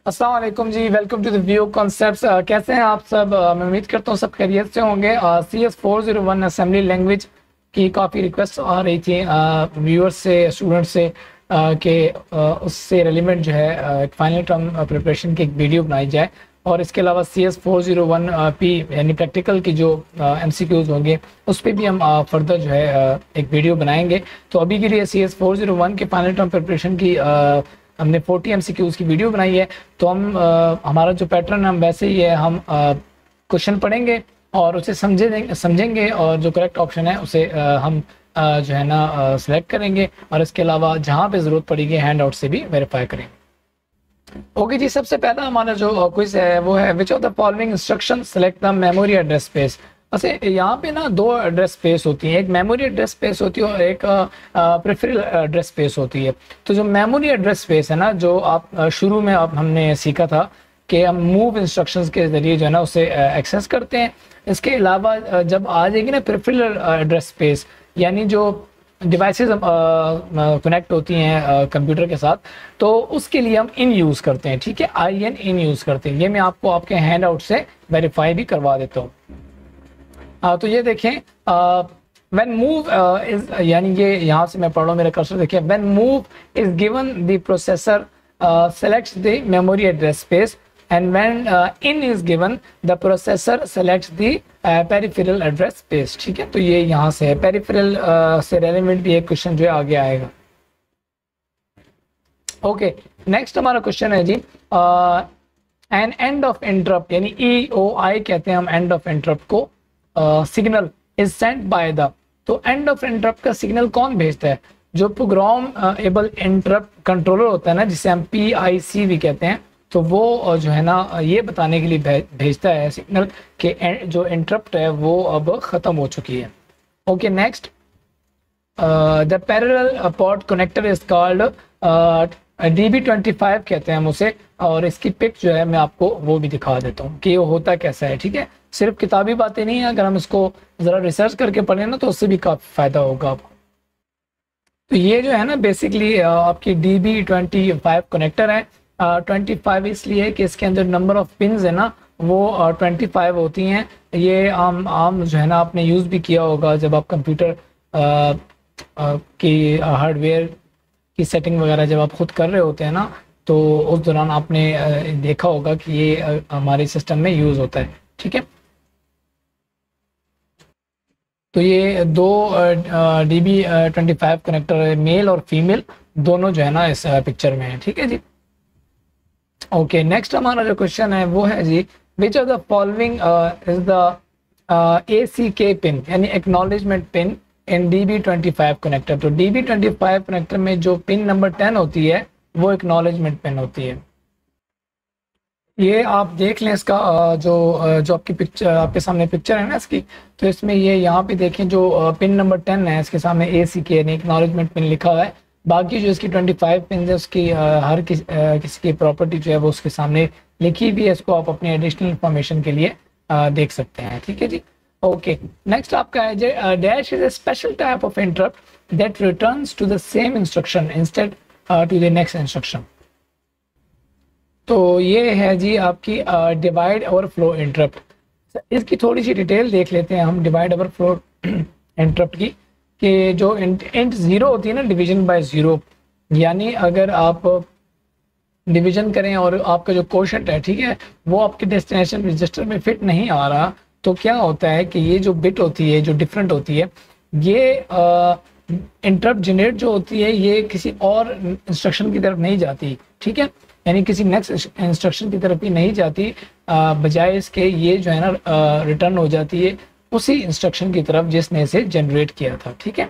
अस्सलाम वालेकुम जी, welcome to the view concepts. कैसे हैं आप सब? मैं उम्मीद करता हूँ सब खैरियत से होंगे। CS401 असेंबली लैंग्वेज की काफ़ी रिक्वेस्ट आ रही थी व्यूअर्स से, स्टूडेंट्स से कि उससे रेलिवेंट जो है एक फाइनल टर्म प्रिपरेशन की एक वीडियो बनाई जाए। और इसके अलावा CS401P यानी प्रैक्टिकल की जो MCQs होंगे उस पर भी हम फर्दर जो है एक वीडियो बनाएंगे। तो अभी के लिए CS401 के फाइनल टर्म प्रिपरेशन की हमने 40 MCQs की वीडियो बनाई है। तो हम हमारा जो पैटर्न है हम वैसे ही है, हम क्वेश्चन पढ़ेंगे और उसे समझेंगे और जो करेक्ट ऑप्शन है उसे हम जो है ना सिलेक्ट करेंगे, और इसके अलावा जहाँ पे ज़रूरत पड़ेगी हैंड आउट से भी वेरीफाई करेंगे। ओके जी, सबसे पहला हमारा जो क्विज है वो है विच of the following instruction select the memory address space. अच्छा, यहाँ पे ना दो एड्रेस स्पेस होती हैं, एक मेमोरी एड्रेस स्पेस होती है और एक प्रेफरल एड्रेस स्पेस होती है। तो जो मेमोरी एड्रेस स्पेस है ना, जो आप शुरू में आप हमने सीखा था कि हम मूव इंस्ट्रक्शंस के जरिए जो है ना उसे एक्सेस करते हैं। इसके अलावा जब आ जाएगी ना प्रेफरल एड्रेस स्पेस, यानी जो डिवाइसेस कनेक्ट होती हैं कंप्यूटर के साथ, तो उसके लिए हम इन यूज़ करते हैं। ठीक है, IN इन यूज़ करते हैं। ये मैं आपको आपके हैंड आउट से वेरीफाई भी करवा देता हूँ। तो ये देखें, व्हेन मूव इज, यानी ये यहाँ से मैं पढ़ रहा हूँ, मेरा कर्सर देखिए। When move is given the processor selects the memory address space, and when in is given the processor selects the peripheral address space. ठीक है, तो ये यहाँ से है, पेरिफेरल से रेलेवेंट भी एक क्वेश्चन जो है आगे आएगा। ओके, नेक्स्ट हमारा क्वेश्चन है जी, एन एंड ऑफ इंटरप्ट, यानी EOI कहते हैं हम एंड ऑफ इंटरप्ट को। Signal is sent by the, तो एंड ऑफ इंटरप्ट का सिग्नल कौन भेजता है? जो प्रोग्राम एबल इंटरप्ट कंट्रोलर होता है ना, जिसे हम PIC भी कहते हैं, तो वो जो है ना ये बताने के लिए भेजता है सिग्नल कि जो इंटरप्ट है वो अब ख़त्म हो चुकी है। Okay, next, the parallel port connector is called DB25 कहते हैं हम उसे, और इसकी पिक जो है मैं आपको वो भी दिखा देता हूँ कि वो होता कैसा है। ठीक है, सिर्फ किताबी बातें नहीं है, अगर हम इसको ज़रा रिसर्च करके पढ़ें ना तो उससे भी काफ़ी फ़ायदा होगा आपको। तो ये जो है ना बेसिकली आपकी DB25 कनेक्टर है। 25 इसलिए कि इसके अंदर नंबर ऑफ पिन्स है ना वो 25 होती हैं। ये आम जो है ना आपने यूज़ भी किया होगा जब आप कंप्यूटर की हार्डवेयर की सेटिंग वगैरह जब आप खुद कर रहे होते हैं ना, तो उस दौरान आपने देखा होगा कि ये हमारे सिस्टम में यूज़ होता है। ठीक है, तो ये दो DB25 कनेक्टर, मेल और फीमेल दोनों जो है ना इस पिक्चर में है। ठीक है जी। ओके, नेक्स्ट हमारा जो क्वेश्चन है वो है जी, which of the following is the ACK pin, यानी acknowledgement pin in DB25 connector. तो DB25 कनेक्टर में जो पिन नंबर 10 होती है वो एक्नॉलेजमेंट पिन होती है। ये आप देख लें इसका जो आपकी पिक्चर, आपके सामने पिक्चर है ना इसकी, तो इसमें ये यहाँ पे देखें जो पिन नंबर 10 है इसके सामने ACK यानी एक्नॉलेजमेंट पिन लिखा हुआ है। बाकी जो इसकी 25 पिन है उसकी हर किसी की प्रॉपर्टी जो है वो उसके सामने लिखी भी है। इसको आप अपनी एडिशनल इंफॉर्मेशन के लिए देख सकते हैं। ठीक है जी। ओके, नेक्स्ट आपका है dash is a special type of interrupt that returns to the same instruction instead to the next instruction. तो ये है जी आपकी डिवाइड ओवरफ्लो इंटरप्ट। इसकी थोड़ी सी डिटेल देख लेते हैं हम डिवाइड ओवरफ्लो इंटरप्ट की, कि जो इंट ज़ीरो होती है ना, डिवीजन बाय ज़ीरो, यानी अगर आप डिवीजन करें और आपका जो कोशेंट है, ठीक है, वो आपके डेस्टिनेशन रजिस्टर में फिट नहीं आ रहा, तो क्या होता है कि ये जो बिट होती है, जो डिफरेंट होती है, ये इंटरप्ट जनरेट जो होती है ये किसी और इंस्ट्रक्शन की तरफ नहीं जाती। ठीक है, यानी किसी नेक्स्ट इंस्ट्रक्शन की तरफ ही नहीं जाती, बजाय इसके ये जो है ना रिटर्न हो जाती है उसी इंस्ट्रक्शन की तरफ जिसने इसे जनरेट किया था। ठीक है,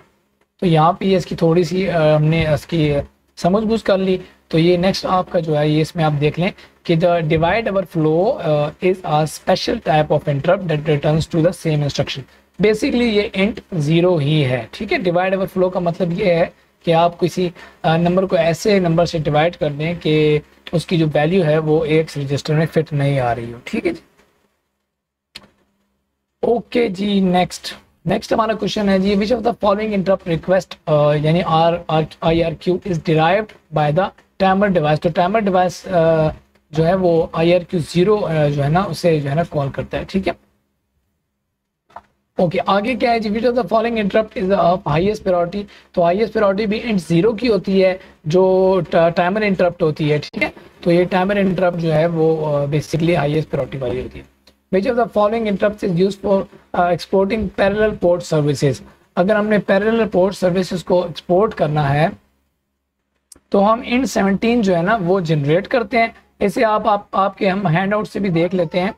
तो यहाँ पे इसकी थोड़ी सी हमने इसकी समझ बूझ कर ली। तो ये नेक्स्ट आपका जो है ये इसमें आप देख लें कि the divide overflow is a special type of interrupt that returns to the same instruction. Basically ये इंट ज़ीरो ही है। ठीक है, डिवाइड ओवरफ्लो का मतलब ये है कि आप किसी नंबर को ऐसे नंबर से डिवाइड कर दें कि उसकी जो वैल्यू है वो AX रजिस्टर में फिट नहीं आ रही हो। ठीक है जी। ओके जी, नेक्स्ट हमारा क्वेश्चन है जी, which of the following interrupt request यानी IRQ is derived by the timer device. तो टाइमर डिवाइस जो है वो IRQ0 जो है ना उसे जो है ना कॉल करता है, ठीक है। ओके आगे क्या है जी, which of the following interrupt is of highest priority. तो हाईएस्ट प्रायोरिटी भी इंट 0 की होती है जो टाइमर इंटरप्ट होती है, ठीक है। तो ये टाइमर इंटरप्ट जो है वो बेसिकली हाईएस्ट प्रायोरिटी वाली होती है। विच of the following interrupt is used for exporting parallel port services. अगर हमने पैरेलल पोर्ट सर्विसेज को एक्सपोर्ट करना है तो हम इंट 17 जो है ना वो जनरेट करते हैं। इसे आपके हम हैंड आउट से भी देख लेते हैं।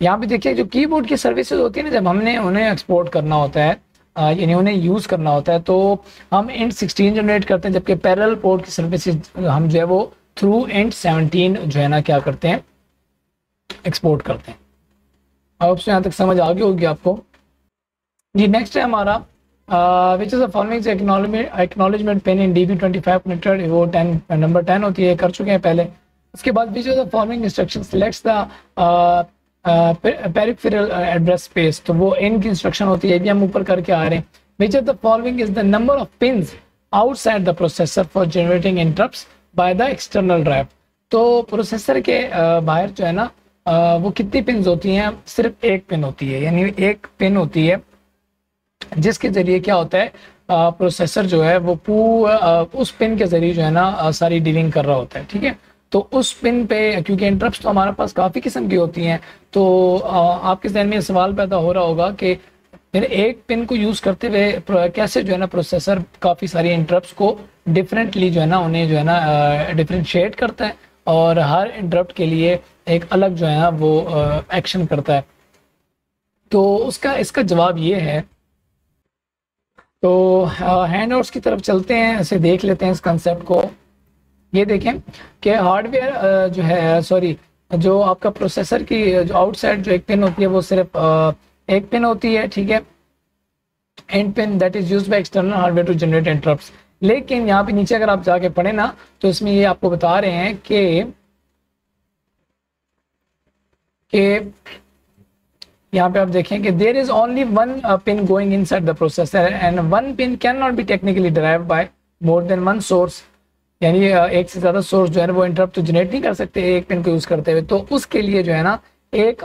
यहाँ पे देखिए जो कीबोर्ड की सर्विसेज होती है ना, जब हमने उन्हें एक्सपोर्ट करना होता है यानी उन्हें यूज़ करना होता है तो हम इंट 16 जनरेट करते हैं, जबकि पैरेलल पोर्ट की सर्विसेज हम जो है वो थ्रू इंट 17 जो है ना क्या करते हैं, एक्सपोर्ट करते हैं। अब यहाँ तक समझ आ गई होगी आपको जी। नेक्स्ट है हमारा which is the following acknowledgement pin in DB25 connected, वो 10 नंबर 10 होती है, कर चुके हैं पहले। उसके बाद which is the following instruction selects the peripheral address space, तो वो इन की इंस्ट्रक्शन होती है, भी हम ऊपर करके आ रहे हैं। Which of the following is the number of pins outside the processor for generating interrupts by the external drive. तो प्रोसेसर के बाहर जो है ना वो कितनी पिन्स होती हैं, सिर्फ एक पिन होती है, यानी एक पिन होती है जिसके जरिए क्या होता है प्रोसेसर जो है वो पूरा उस पिन के जरिए जो है ना सारी डीलिंग कर रहा होता है, ठीक है। तो उस पिन पे, क्योंकि इंटरप्ट्स तो हमारे पास काफ़ी किस्म की होती हैं, तो आपके जहन में सवाल पैदा हो रहा होगा कि फिर एक पिन को यूज़ करते हुए कैसे जो है ना प्रोसेसर काफ़ी सारी इंटरप्ट्स को डिफरेंटली जो है ना उन्हें जो है ना डिफरेंशिएट करता है और हर इंटरप्ट के लिए एक अलग जो है ना वो एक्शन करता है। तो इसका जवाब ये है। तो हैंडआउट्स की तरफ चलते हैं, ऐसे देख लेते हैं इस कंसेप्ट को। ये देखें कि हार्डवेयर जो है, सॉरी, जो आपका प्रोसेसर की जो आउटसाइड जो एक पिन होती है वो सिर्फ एक पिन होती है, ठीक है, and pin that is used by external hardware to generate interrupts. लेकिन यहाँ पे नीचे अगर आप जाके पढ़े ना तो इसमें ये आपको बता रहे हैं कि यहाँ पे आप देखें कि there is only one pin going inside the processor and one pin can not be technically derived by more than one source, यानी एक से ज़्यादा सोर्स जो है वो इंटरप्ट तो जनरेट नहीं कर सकते एक पिन को यूज़ करते हुए। तो उसके लिए जो है ना एक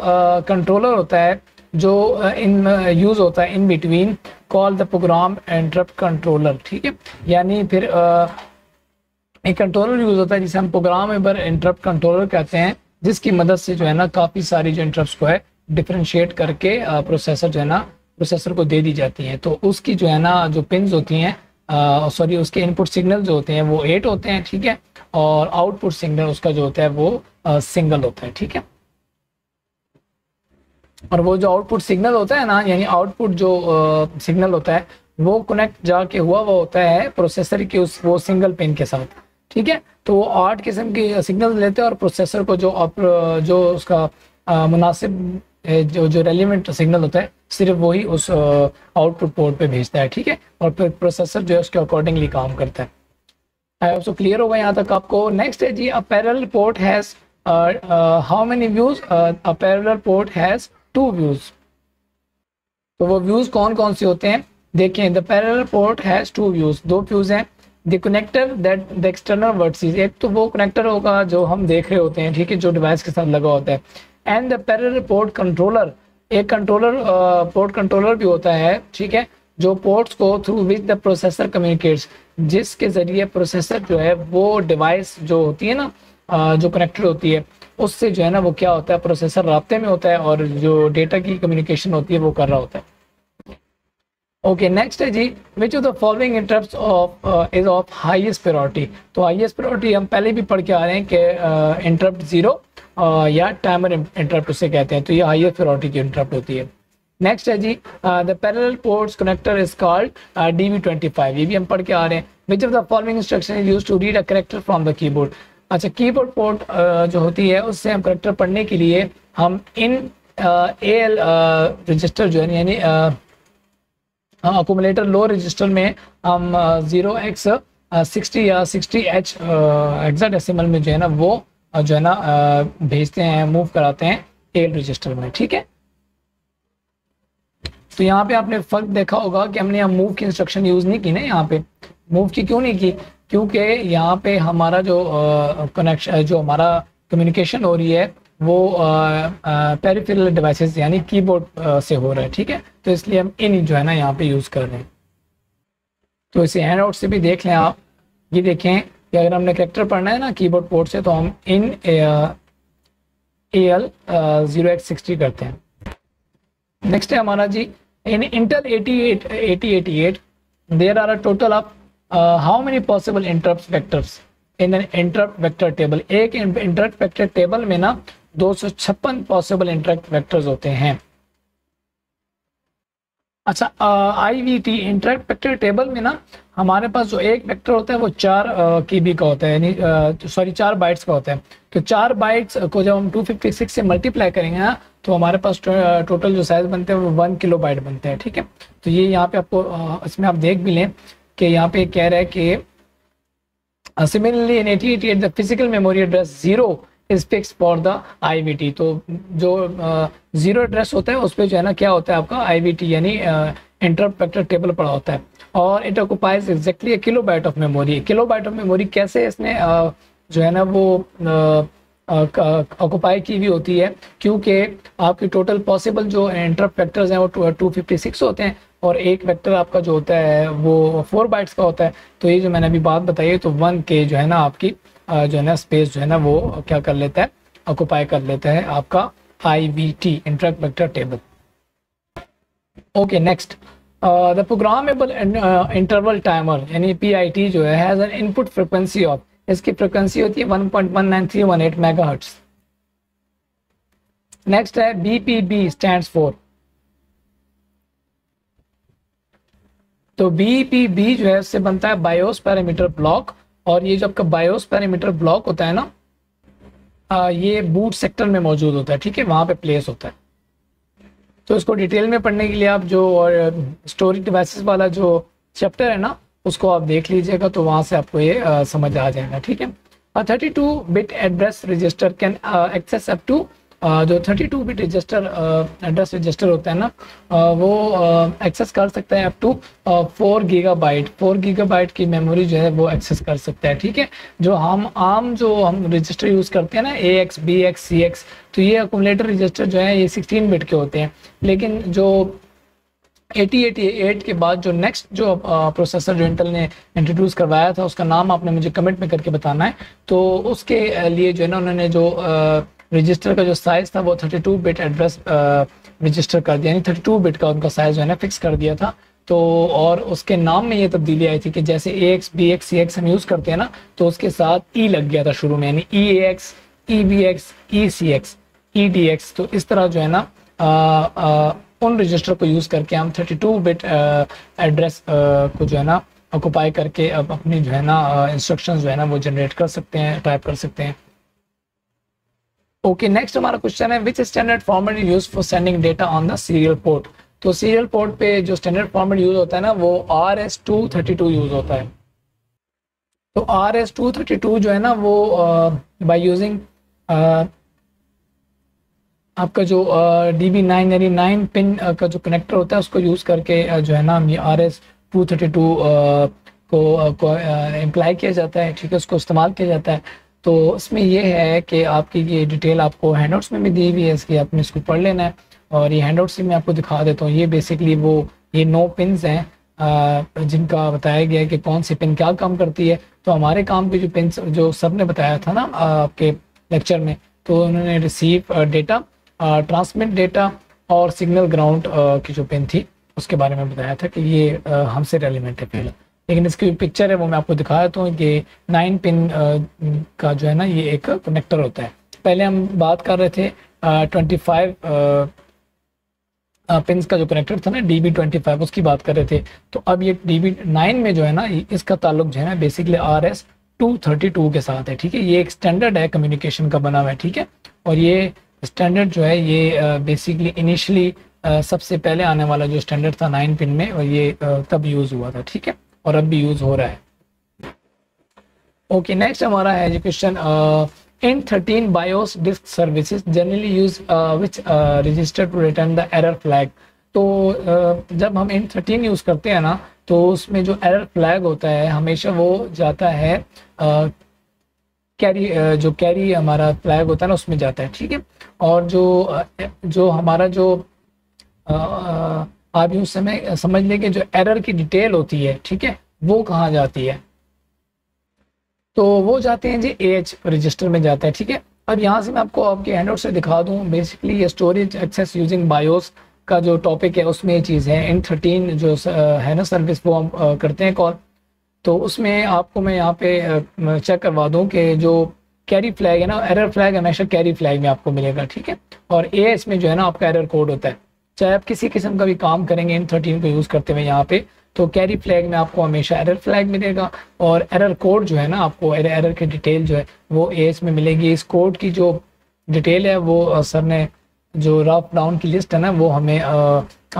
कंट्रोलर होता है जो इन यूज़ होता है in between, call the program interrupt controller, ठीक है। यानी फिर एक कंट्रोलर यूज़ होता है जिसे हम प्रोग्रामेबल इंटरप्ट कंट्रोलर कहते हैं, जिसकी मदद से जो है ना काफ़ी सारी जो इंटरप्ट्स को है डिफरेंशिएट करके प्रोसेसर जो है ना प्रोसेसर को दे दी जाती हैं। तो उसकी जो है ना जो पिन्स होती हैं, सॉरी उसके इनपुट सिग्नल जो होते हैं वो 8 होते हैं, ठीक है, और आउटपुट सिग्नल उसका जो होता है वो सिंगल होता है, ठीक है। और वो जो आउटपुट सिग्नल होता है ना, यानी आउटपुट जो सिग्नल होता है वो कनेक्ट जाके हुआ वो होता है प्रोसेसर की वो सिंगल पिन के साथ, ठीक है। तो वो 8 किस्म के सिग्नल लेते हैं और प्रोसेसर को जो उसका मुनासिब जो रेलिवेंट सिग्नल होता है सिर्फ वही उस आउटपुट पोर्ट पे भेजता है, ठीक है, और फिर प्रोसेसर जो है उसके अकॉर्डिंगली काम करता है। आई होप सो क्लियर होगा यहाँ तक आपको। नेक्स्ट है जी, a parallel port has how many views, a parallel port has 2 views. तो वो व्यूज कौन कौन से होते हैं, देखें, the parallel port has 2 views, 2 views हैं। The connector that the external vertices, एक तो वो कनेक्टर होगा जो हम देख रहे होते हैं, ठीक है, जो डिवाइस के साथ लगा होता है, and the parallel port controller, एक कंट्रोलर पोर्ट कंट्रोलर भी होता है, ठीक है, जो पोर्ट्स को through which the processor communicates, जिसके जरिए प्रोसेसर जो है वो डिवाइस जो होती है ना जो कनेक्टेड होती है उससे जो है ना वो क्या होता है प्रोसेसर राब्ते में होता है और जो डेटा की कम्युनिकेशन होती है वो कर रहा होता है। ओके नेक्स्ट है जी, which of the following interrupts of is of highest priority. तो हाईएस्ट प्रायोरिटी हम पहले भी पढ़ के आ रहे हैं कि इंटरप्ट 0 या टाइमर इंटरप्ट उसे कहते हैं, तो ये हाईएस्ट प्रायोरिटी की इंटरप्ट होती है। नेक्स्ट है जी, the parallel ports connector is called DB25, ये भी हम पढ़ के आ रहे हैं। Which of the following instruction is used to read a character from the keyboard. अच्छा, कीबोर्ड पोर्ट जो होती है उससे हम कैरेक्टर पढ़ने के लिए हम इन AL रजिस्टर जो है यानी अकोमुलेटर लो रजिस्टर में हम 0x60 या 60H हेक्साडेसिमल में जो है ना वो जो है ना भेजते हैं, मूव कराते हैं AL रजिस्टर में, ठीक है। तो यहाँ पे आपने फर्क देखा होगा कि हमने यहाँ मूव की इंस्ट्रक्शन यूज नहीं की ना, यहाँ पे मूव की क्यों नहीं की, क्योंकि यहाँ पे हमारा जो कनेक्शन जो हमारा कम्युनिकेशन हो रही है वो पेरिफेरल डिवाइसेस यानी कीबोर्ड से हो रहा है, ठीक है। तो इसलिए हम इन जो है ना यहाँ पे यूज़ कर रहे हैं। तो इसे हैंड आउट से भी देख लें आप, ये देखें कि अगर हमने कैरेक्टर पढ़ना है ना कीबोर्ड पोर्ट से तो हम इन AL 0x60 करते हैं। नेक्स्ट है हमारा जी in Intel 8088 there are a total of how many possible interrupt vectors in an interrupt vector table. एक इंटरप्ट वेक्टर टेबल में ना 256 पॉसिबल इंटरप्ट वेक्टर्स होते हैं। अच्छा, IVT इंटरप्ट वेक्टर टेबल में ना हमारे पास जो एक वेक्टर होता है वो 4 KB का होता है, यानी सॉरी 4 बाइट्स का होता है। तो 4 बाइट्स को जब हम 256 से मल्टीप्लाई करेंगे ना तो हमारे पास टोटल जो साइज बनते हैं वो 1 किलोबाइट बनते हैं, ठीक है। तो ये यहाँ पे आपको इसमें आप देख भी लें कि यहाँ पे कह रहा है कि similarly in 8088 the physical memory address 0 is fix for the IVT। तो जो 0 एड्रेस होता है उस पर जो है ना क्या होता है आपका IVT यानी इंटरप्ट वेक्टर टेबल पड़ा होता है, और it occupies exactly kilobyte of memory. Kilobyte of memory कैसे इसने जो है ना वो ऑक्युपाई की हुई होती है, क्योंकि आपकी टोटल पॉसिबल जो इंटरप्ट वेक्टर्स हैं वो 256 होते हैं और एक वेक्टर आपका जो होता है वो 4 बाइट्स का होता है। तो ये जो मैंने अभी बात बताई है तो 1 के जो है ना आपकी जो है ना स्पेस जो है ना वो क्या कर लेता है, ऑक्युपाई कर लेता है आपका IVT interrupt vector table. Okay, next the programmable interval timer यानी PIT जो है has an input frequency of, इसकी फ्रीक्वेंसी होती है 1.19318 मेगाहर्ट्ज। नेक्स्ट है BPB स्टैंड्स फॉर, तो BPB जो है उससे बनता है बायोस पैरामीटर ब्लॉक, और ये जो आपका बायोस पैरामीटर ब्लॉक होता है ना ये बूट सेक्टर में मौजूद होता है, ठीक है, वहां पे प्लेस होता है। तो इसको डिटेल में पढ़ने के लिए आप जो स्टोरी डिवाइसेस वाला जो चैप्टर है ना उसको आप देख लीजिएगा, तो वहां से आपको ये समझ आ जाएगा, ठीक है। 32 bit address register can access up to, जो 32 बिट रजिस्टर एड्रेस रजिस्टर होता है ना वो एक्सेस कर सकता है अप टू 4 गीगाबाइट की मेमोरी जो है वो एक्सेस कर सकता है, ठीक है। जो हम रजिस्टर यूज़ करते हैं ना AX BX CX, तो ये अकोमोलेटर रजिस्टर जो है ये 16 बिट के होते हैं, लेकिन जो 8088 के बाद जो नेक्स्ट जो प्रोसेसर जो इंटेल ने इंट्रोड्यूस करवाया था उसका नाम आपने मुझे कमेंट में करके बताना है। तो उसके लिए जो है ना उन्होंने जो रजिस्टर का जो साइज था वो 32 बिट एड्रेस रजिस्टर कर दिया, यानी 32 बिट का उनका साइज जो है ना फिक्स कर दिया था। तो और उसके नाम में ये तब्दीली आई थी कि जैसे AX BX CX हम यूज़ करते हैं ना तो उसके साथ E लग गया था शुरू में, यानी EAX EBX ECX EDX। तो इस तरह जो है ना उन रजिस्टर को यूज़ करके हम 32 बिट एड्रेस को जो है ना ऑक्युपाई करके अब अपनी जो है ना इंस्ट्रक्शंस जो है ना वो जनरेट कर सकते हैं, टाइप कर सकते हैं। ओके, नेक्स्ट हमारा क्वेश्चन है विच standard format use for sending data on the serial port. तो सीरियल पोर्ट पे जो स्टैंडर्ड फॉर्मेट यूज होता है ना वो RS-232 यूज होता है। तो RS-232 जो है ना वो बाय यूजिंग आपका जो DB9 यानी 9 पिन का जो कनेक्टर होता है उसको यूज़ करके जो है ना ये RS-232 को इम्प्लाई किया जाता है, ठीक है, उसको इस्तेमाल किया जाता है। तो इसमें ये है कि आपकी ये डिटेल आपको हैंडआउट्स में भी दी हुई है, इसकी आपने इसको पढ़ लेना है, और ये हैंडआउट्स में आपको दिखा देता हूँ। ये बेसिकली वो ये 9 पिन्स हैं जिनका बताया गया है कि कौन सी पिन क्या काम करती है। तो हमारे काम की जो पिन्स जो सब ने बताया था ना आपके लेक्चर में, तो उन्होंने रिसीव डेटा, ट्रांसमिट डेटा और सिग्नल ग्राउंड की जो पिन थी उसके बारे में बताया था कि ये हमसे रेलिवेंट है पहले। लेकिन इसकी पिक्चर है वो मैं आपको दिखा देता हूँ कि 9 पिन का जो है ना ये एक कनेक्टर होता है। पहले हम बात कर रहे थे 25 पिन्स का जो कनेक्टर था ना DB25 उसकी बात कर रहे थे। तो अब ये DB9 में जो है ना इसका ताल्लुक जो है ना बेसिकली RS-232 के साथ है, ठीक है। ये एक स्टैंडर्ड है कम्युनिकेशन का बना हुआ है, ठीक है। और ये स्टैंडर्ड जो है ये बेसिकली इनिशियली सबसे पहले आने वाला जो स्टैंडर्ड था 9 पिन में और ये तब यूज़ हुआ था, ठीक है, और अब भी यूज़ हो रहा है। ओके, नेक्स्ट हमारा है education in 13 BIOS disk services generally use which register to return the error flag. तो जब हम इन 13 यूज़ करते हैं ना तो उसमें जो एरर फ्लैग होता है हमेशा वो जाता है कैरी, जो कैरी हमारा फ्लैग होता है ना उसमें जाता है, ठीक है। और जो हमारा जो आप यूँ समय समझ लें कि जो एरर की डिटेल होती है, ठीक है, वो कहाँ जाती है, तो वो जाते हैं जी एच रजिस्टर में जाता है, ठीक है। अब यहाँ से मैं आपको आपके हैंडआउट से दिखा दूँ, बेसिकली ये स्टोरेज एक्सेस यूजिंग बायोस का जो टॉपिक है उसमें ये चीज़ है। N13 जो है ना सर्विस, वो हम करते हैं कॉल, तो उसमें आपको मैं यहाँ पे चेक करवा दूँ कि जो कैरी फ्लैग है ना, एरर फ्लैग हमेशा कैरी फ्लैग में आपको मिलेगा, ठीक है। और एएच में जो है ना आपका एरर कोड होता है। चाहे आप किसी किस्म का भी काम करेंगे N13 को यूज़ करते हुए यहाँ पे, तो कैरी फ्लैग में आपको हमेशा एरर फ्लैग मिलेगा, और एरर कोड जो है ना आपको एरर की डिटेल जो है वो एएच में मिलेगी। इस कोड की जो डिटेल है वो सर ने जो रफ डाउन की लिस्ट है ना वो हमें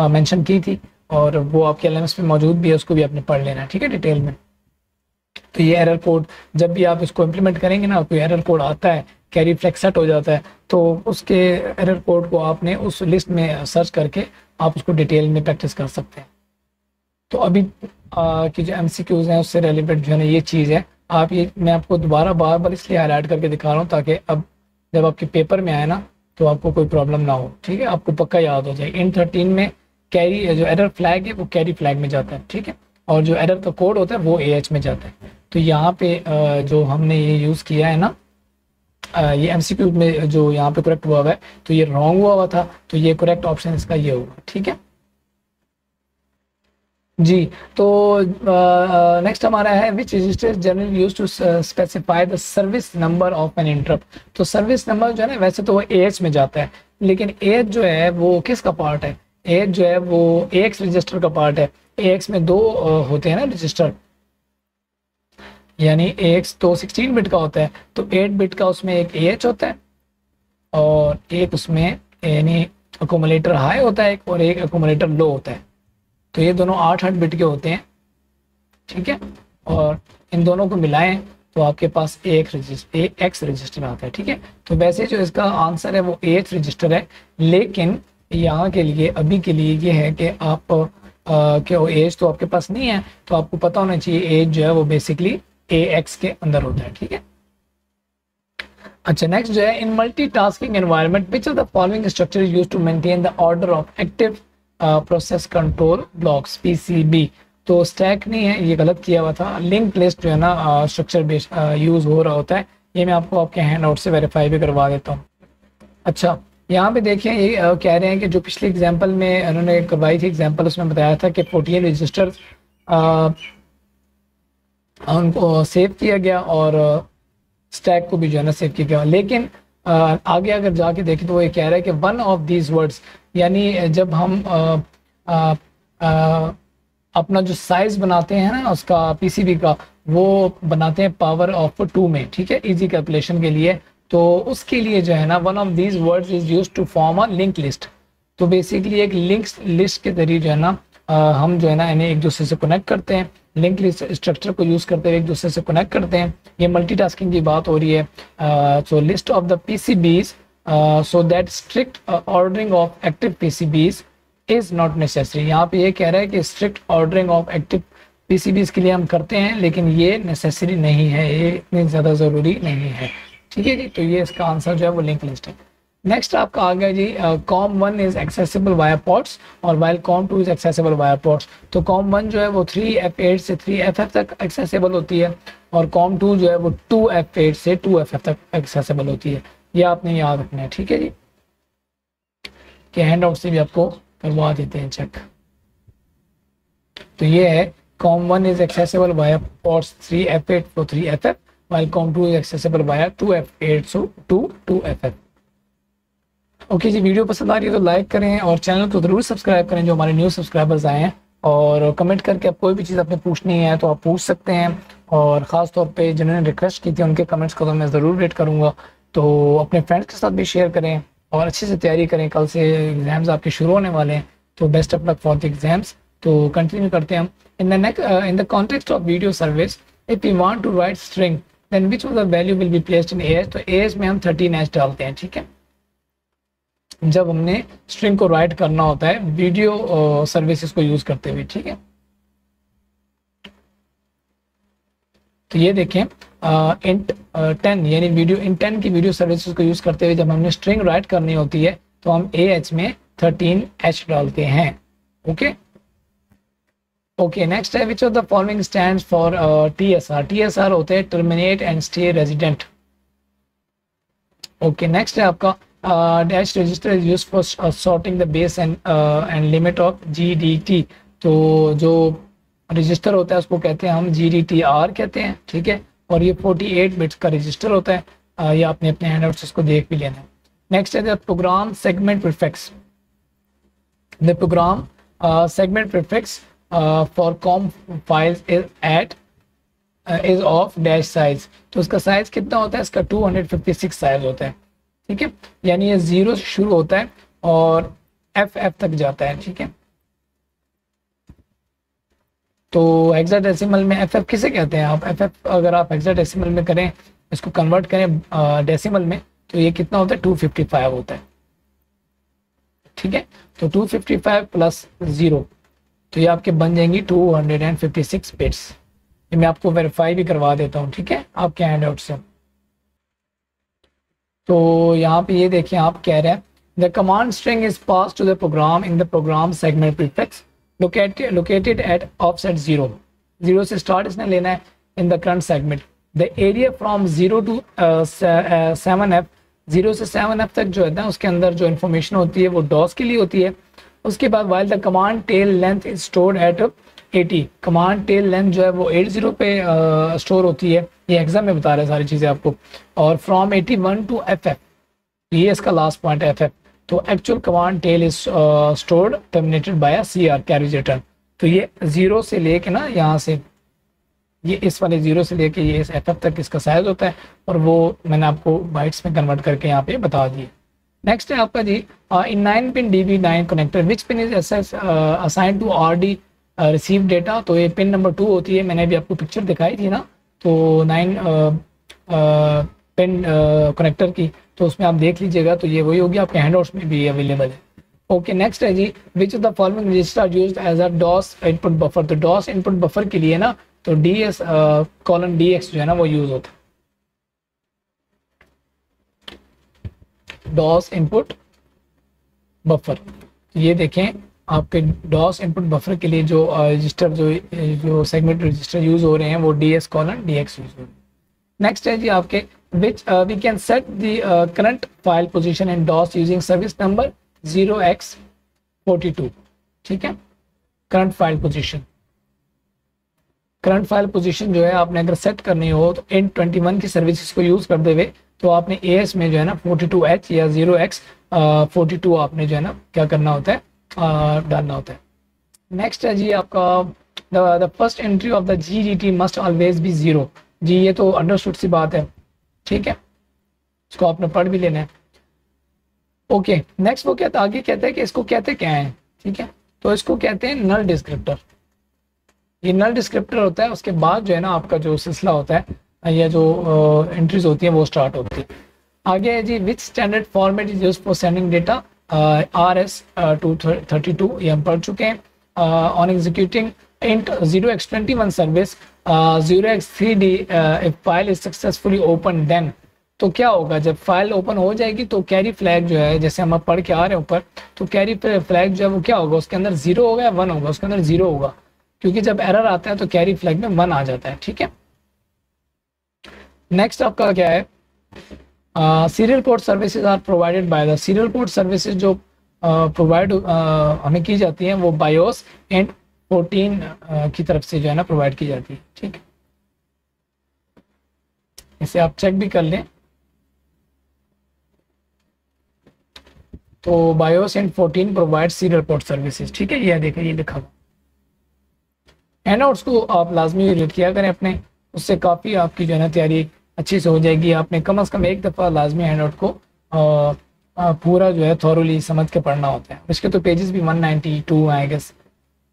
मेंशन की थी, और वो आपके एलएमएस में मौजूद भी है, उसको भी आपने पढ़ लेना है, ठीक है, डिटेल में। तो ये एरर कोड जब भी आप इसको इम्प्लीमेंट करेंगे ना, कोई एरर कोड आता है, कैरी फ्लैग सेट हो जाता है, तो उसके एरर कोड को आपने उस लिस्ट में सर्च करके आप उसको डिटेल में प्रैक्टिस कर सकते हैं। तो अभी की जो एमसीक्यूज हैं उससे रेलिवेंट जो है ना ये चीज़ है। आप ये मैं आपको दोबारा बार बार इसलिए हाईलाइट करके दिखा रहा हूँ ताकि अब जब आपके पेपर में आए ना तो आपको कोई प्रॉब्लम ना हो, ठीक है, आपको पक्का याद हो जाए। N13 में कैरी जो एरर फ्लैग है वो कैरी फ्लैग में जाता है, ठीक है, और जो एरर का कोड होता है वो एएच में जाता है। तो यहाँ पे जो हमने ये यूज़ किया है ना, ये एमसीक्यू में जो यहाँ पे करेक्ट हुआ है, तो ये रॉन्ग हुआ था, तो ये करेक्ट ऑप्शन इसका ये होगा, ठीक है जी। तो नेक्स्ट हमारा है which register generally use to specify the service number of an interrupt. तो सर्विस नंबर जो है ना वैसे तो वो एएच में जाता है, लेकिन एएच जो है वो किसका पार्ट है, एएच जो है वो एएक्स रजिस्टर का पार्ट है। एएक्स में दो होते हैं ना रजिस्टर, यानी एएक्स तो 16 बिट का होता है, तो 8 बिट का उसमें एक एएच होता है, और एक उसमें यानी अकोमोलेटर हाई होता है एक, और एक अकोमोलेटर लो होता है। तो ये दोनों 8 बिट के होते हैं, ठीक है, और इन दोनों को मिलाएं तो आपके पास एक एक्स रजिस्टर आता है, ठीक है। तो वैसे जो इसका आंसर है वो एच रजिस्टर है, लेकिन यहाँ के लिए अभी के लिए ये है कि आप के एज तो आपके पास नहीं है, तो आपको पता होना चाहिए एज जो है वो बेसिकली ए एक्स के अंदर होता है, ठीक है। अच्छा, नेक्स्ट जो है in multitasking environment which of the following structure is used to maintain the order of active process control blocks PCB. तो स्टैक नहीं है, ये गलत किया हुआ था, लिंक लिस्ट जो है ना स्ट्रक्चर बेस यूज हो रहा होता है। ये मैं आपको आपके हैंड आउट से वेरीफाई भी करवा देता हूँ। अच्छा, यहाँ पे देखिए ये कह रहे हैं कि जो पिछले एग्जाम्पल में उन्होंने करवाई थी एग्जाम्पल, उसमें बताया था कि 14 रजिस्टर उनको सेव किया गया और स्टैक को भी जो है ना सेव किया गया, लेकिन आगे अगर जाके देखें तो वो ये कह रहा है कि वन ऑफ दीज वर्ड्स, यानी जब हम अपना जो साइज बनाते हैं ना उसका पीसीबी का, वो बनाते हैं पावर ऑफ 2 में, ठीक है, इजी कैलकुलेशन के लिए। तो उसके लिए जो है ना one of these words is used to form a link list. तो बेसिकली एक लिंक लिस्ट के जरिए जो है ना हम जो है ना इन्हें एक दूसरे से कनेक्ट करते हैं, लिंक लिस्ट स्ट्रक्चर को यूज करते हुए एक दूसरे से कनेक्ट करते हैं। ये मल्टीटास्किंग की बात हो रही है। So list of the PCBs so that strict ordering of active PCBs is not necessary. यहाँ पे ये कह रहा है कि strict ordering of active PCBs के लिए हम करते हैं, लेकिन ये नेसेसरी नहीं है, ये इतनी ज़्यादा ज़रूरी नहीं है, ठीक है जी। तो ये इसका आंसर जो है वो लिंक लिस्ट है। नेक्स्ट आपका आ गया जी COM1 is accessible via ports और while COM2 is accessible via ports. तो COM1 जो है वो 3F8 से 3FF तक एक्सेसिबल होती है, और COM2 जो है वो 2F8 से 2FF तक एक्सेसिबल होती है। ये आपने याद रखना है, ठीक है जी, कि हैंड आउट से भी आपको करवा देते हैं चेक। तो ये है COM1 is accessible via ports 3F8 to 3FF while COM2 is accessible via 2F8 to 2FF। Okay जी, वीडियो पसंद आ रही है तो लाइक करें और चैनल को जरूर सब्सक्राइब करें जो हमारे न्यू सब्सक्राइबर्स आए हैं, और कमेंट करके आप कोई भी चीज़ आपने पूछनी है तो आप पूछ सकते हैं। और ख़ास तौर पे जिन्होंने रिक्वेस्ट की थी उनके कमेंट्स को तो मैं ज़रूर वेट करूँगा। तो अपने फ्रेंड्स के साथ भी शेयर करें और अच्छे से तैयारी करें, कल से एग्जाम्स आपके शुरू होने वाले हैं, तो best of luck for the exams. तो कंटिन्यू करते हैं हम। In the context of video service if you want to write string then which of the value will be placed in AH. तो एएच में हम 13H डालते हैं, ठीक है, जब हमने स्ट्रिंग को राइट करना होता है वीडियो सर्विसेज को यूज करते हुए, ठीक है। तो ये देखें इंट 10 यानी वीडियो इन 10 की वीडियो सर्विसेज को यूज़ करते हुए जब हमने स्ट्रिंग राइट करनी होती है तो हम AH में 13H डालते हैं। ओके ओके नेक्स्ट है विच of the following stands for TSR। TSR होते हैं terminate and stay resident. Okay next है आपका dash register is used for sorting the base and limit of GDT। तो जो रजिस्टर होता है उसको कहते हैं हम GDTR कहते हैं, ठीक है, और ये 48 बिट्स का रजिस्टर होता है। ये आपने अपने हैंडआउट्स इसको देख भी लेना है। नेक्स्ट है the program segment prefix. The program segment prefix for com files is at is of dash size. तो उसका साइज कितना होता है, इसका 256 साइज होता है, ठीक है, यानी ये 0 से शुरू होता है और FF तक जाता है, ठीक है। तो हेक्साडेसिमल में FF किसे कहते हैं आप, FF अगर आप हेक्साडेसिमल में करें, इसको कन्वर्ट करें डेसिमल में, तो ये कितना होता है 255 होता है, ठीक है। तो 255 प्लस 0 तो ये आपके बन जाएंगी 256 बिट्स। ये मैं आपको वेरीफाई भी करवा देता हूँ, ठीक है, आपके हैंड आउट से। तो यहाँ पे ये देखिए आप कह रहे हैं the command string is pass to the program in the program segment prefix located at offset 0 से स्टार्ट इसने लेना है in the current segment. The area from 0 to 7F, 0 से 7F तक जो है ना उसके अंदर जो इन्फॉर्मेशन होती है वो DOS के लिए होती है। उसके बाद while the command tail length is stored at 80, command tail length जो है वो 80 पे स्टोर होती है। ये एग्जाम में बता रहे हैं सारी चीज़ें आपको। और फ्रॉम 81 टू FF, ये इसका लास्ट पॉइंट है FF। तो actual command tail is stored terminated by a CR carriage return. तो ये 0 से लेके ना यहाँ से ये इस वाले 0 से लेके ये इस FF तक इसका साइज होता है और वो मैंने आपको बाइट्स में कन्वर्ट करके यहाँ पे बता दिए। नेक्स्ट है आपका जी in 9 pin DB9 connector which pin is assign to RD receive data. तो ये पिन नंबर 2 होती है, मैंने भी आपको पिक्चर दिखाई थी ना, तो 9 पिन कनेक्टर की, तो उसमें आप देख लीजिएगा। तो ये वही होगी, आपके हैंडआउट्स में भी अवेलेबल है। ओके नेक्स्ट है जी which of the following register used as a DOS input buffer. तो DOS इनपुट बफर के लिए ना तो DS:DX जो है ना वो यूज होता है, DOS इनपुट बफर। ये देखें आपके DOS इनपुट बफर के लिए जो रजिस्टर जो सेगमेंट रजिस्टर यूज हो रहे हैं वो DS:DX यूज हो रहे हैं। नेक्स्ट है जी आपके which we can set the current file position in DOS using service number 0x42, ठीक है। करंट फाइल पोजीशन जो है आपने अगर सेट करनी हो तो int21 की सर्विसेज को यूज करते हुए तो आपने AS में जो है ना 42H या 0x42 आपने जो है ना क्या करना होता है डालना होता है। नेक्स्ट है जी आपका the first entry of the GDT must always be 0। जी ये तो अंडरस्टूड सी बात है, ठीक है, इसको आपने पढ़ भी लेना है। ओके नेक्स्ट वो कहता आगे कहता है कि इसको कहते क्या है, ठीक है, तो इसको कहते हैं नल डिस्क्रिप्टर। ये नल डिस्क्रिप्टर होता है, उसके बाद जो है ना आपका जो सिलसिला होता है या जो एंट्रीज होती है वो स्टार्ट होती है। आगे है जी which standard format is used for sending data. RS-232 ये हम पढ़ चुके हैं। On executing int 0x21 service 0x3D if file is successfully opened then, तो क्या होगा जब फाइल ओपन हो जाएगी तो कैरी फ्लैग जो है जैसे हम पढ़ के आ रहे हैं ऊपर, तो कैरी फ्लैग जो है वो क्या होगा, उसके अंदर 0 होगा या 1 होगा, उसके अंदर 0 होगा, क्योंकि जब एरर आता है तो कैरी फ्लैग में 1 आ जाता है, ठीक है। नेक्स्ट आपका क्या है serial port services are provided by the. Serial port services जो प्रोवाइड हमें की जाती हैं वो बायोस एंड 14 की तरफ से जो है ना प्रोवाइड की जाती है, ठीक है। इसे आप चेक भी कर लें। तो BIOS and 14 provide serial port services, ठीक है, ये देखिए ये लिखा हुआ। हैंडआउट्स को आप लाजमी रीड किया करें अपने, उससे काफ़ी आपकी जो है ना तैयारी अच्छी से हो जाएगी। आपने कम से कम एक दफ़ा लाजमी हैंडआउट को पूरा जो है थॉरोली समझ के पढ़ना होता है। इसके तो पेजेस भी 192 आई गेस,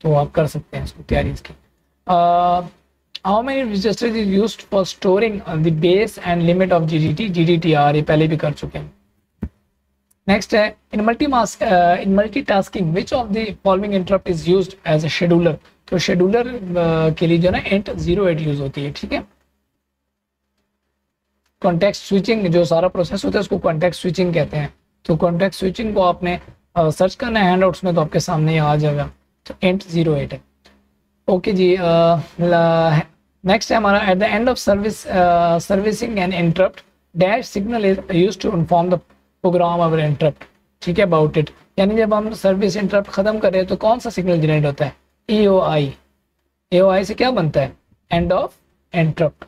तो आप कर सकते हैं इसको तैयारी इसकी। How many registers is used for storing the base and limit of GDTR, ये पहले भी कर चुके हैं। नेक्स्ट है in multitasking which of the following interrupt is used as a scheduler. तो शेड्यूलर के लिए जो है ना int 08 यूज होती है, ठीक है। कॉन्टेक्स्ट स्विचिंग जो सारा प्रोसेस होता है उसको कॉन्टेक्स्ट स्विचिंग कहते हैं। तो कॉन्टेक्स्ट स्विचिंग को आपने सर्च करना है हैंडआउट्स में तो आपके सामने ये आ जाएगा। तो इंट 08 है। ओके जी, नेक्स्ट है हमारा at the end of servicing end interrupt dash signal is used to inform the program our interrupt. ठीक है, अबाउट इट, यानी जब हम सर्विस इंटरप्ट खत्म करें तो कौन सा सिग्नल जनरेट होता है? EOI। EOI से क्या बनता है? End of interrupt.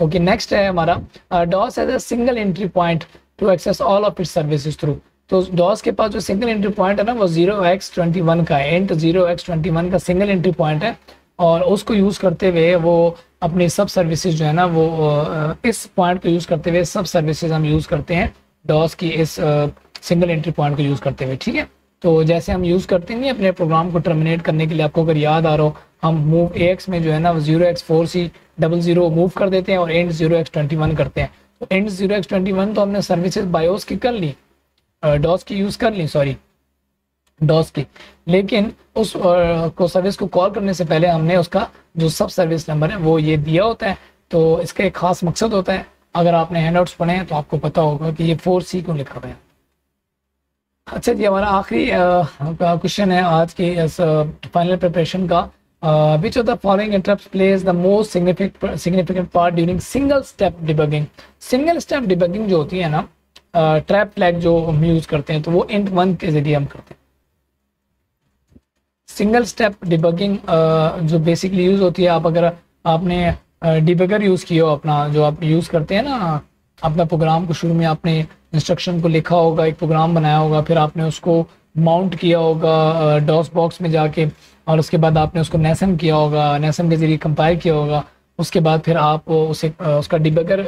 Okay, next है हमारा DOS has a single entry point to access all of its services through. तो DOS के पास जो सिंगल एंट्री पॉइंट है ना वो 0x21 का है। इंट 0x21 का सिंगल एंट्री पॉइंट है और उसको यूज करते हुए वो अपनी सब सर्विसेज जो है ना वो इस पॉइंट को यूज करते हुए सब सर्विसेज हम यूज करते हैं DOS की इस सिंगल एंट्री पॉइंट को यूज करते हुए। ठीक है, तो जैसे हम यूज करते हैं अपने प्रोग्राम को टर्मिनेट करने के लिए, आपको अगर याद आ रहा हो, हम मूव AX में जो है ना 0x4C00 मूव कर देते हैं और एंड 0x21 करते हैं। तो एंड 0x21 तो हमने सर्विसेज बायोस की कर ली, DOS की यूज कर ली, सॉरी DOS की, लेकिन उस को सर्विस को कॉल करने से पहले हमने उसका जो सब सर्विस नंबर है वो ये दिया होता है। तो इसका एक खास मकसद होता है, अगर आपने हैंडआउट्स पढ़े हैं तो आपको पता होगा कि ये 4C क्यों लिखा हुआ है। अच्छा जी, हमारा आखिरी क्वेश्चन है आज की इस फाइनल प्रिपरेशन का। विच of the following interrupts plays the most significant part during single step debugging. Single step debugging जो होती है ना, ट्रैप फ्लैग जो हम यूज करते हैं तो वो int 1 के जरिए हम करते हैं। सिंगल स्टेप डिबगिंग जो बेसिकली यूज होती है, आप अगर आपने डिबगर यूज किया हो अपना, जो आप यूज करते हैं ना अपना प्रोग्राम को, शुरू में आपने इंस्ट्रक्शन को लिखा होगा, एक प्रोग्राम बनाया होगा, फिर आपने उसको माउंट किया होगा DOS बॉक्स में जाके, और उसके बाद आपने उसको नेसम किया होगा, नेसम के जरिए कंपाइल किया होगा। उसके बाद फिर आप उसे उसका डिबगर,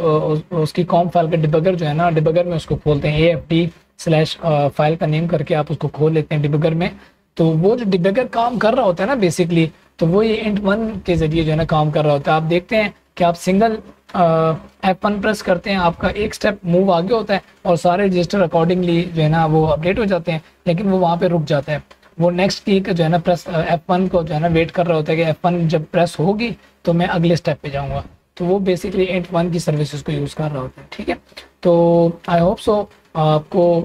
उसकी कॉम फाइल का डिबगर जो है ना, डिबगर में उसको खोलते हैं, AFD/ फाइल का नेम करके आप उसको खोल लेते हैं डिबगर में। तो वो जो डिबगर काम कर रहा होता है ना बेसिकली, तो वो ये int 1 के जरिए जो है ना काम कर रहा होता है। आप देखते हैं कि आप सिंगल F1 प्रेस करते हैं, आपका एक स्टेप मूव आगे होता है और सारे रजिस्टर अकॉर्डिंगली जो है ना वो अपडेट हो जाते हैं, लेकिन वो वहाँ पे रुक जाता है। वो नेक्स्ट की जो है ना प्रेस F1 को जो है ना वेट कर रहा होता है कि F1 जब प्रेस होगी तो मैं अगले स्टेप पे जाऊँगा। तो वो बेसिकली int 1 की सर्विसेज को यूज़ कर रहा होता है। ठीक है, तो आई होप सो आपको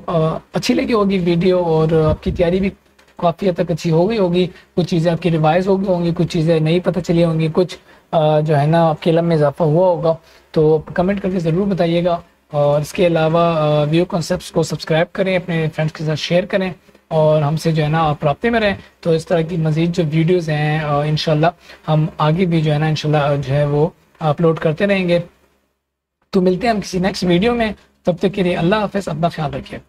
अच्छी लगी होगी वीडियो और आपकी तैयारी भी काफ़ी हद तक अच्छी हो गई होगी। कुछ चीज़ें आपकी रिवाइज हो गई होंगी, कुछ चीज़ें नहीं पता चली होंगी, कुछ जो है ना आपके इल्म में इजाफा हुआ होगा। तो कमेंट करके ज़रूर बताइएगा। और इसके अलावा व्यू कॉन्सेप्ट्स को सब्सक्राइब करें, अपने फ्रेंड्स के साथ शेयर करें और हमसे जो है ना आप राब्ते में रहें। तो इस तरह की मज़ीद जो वीडियोज़ हैं इंशाल्लाह हम आगे भी जो है ना इंशाल्लाह जो है वो अपलोड करते रहेंगे। तो मिलते हैं हम किसी नेक्स्ट वीडियो में, तब तक के लिए अल्लाह हाफ़िज़, अपना ख्याल रखिए।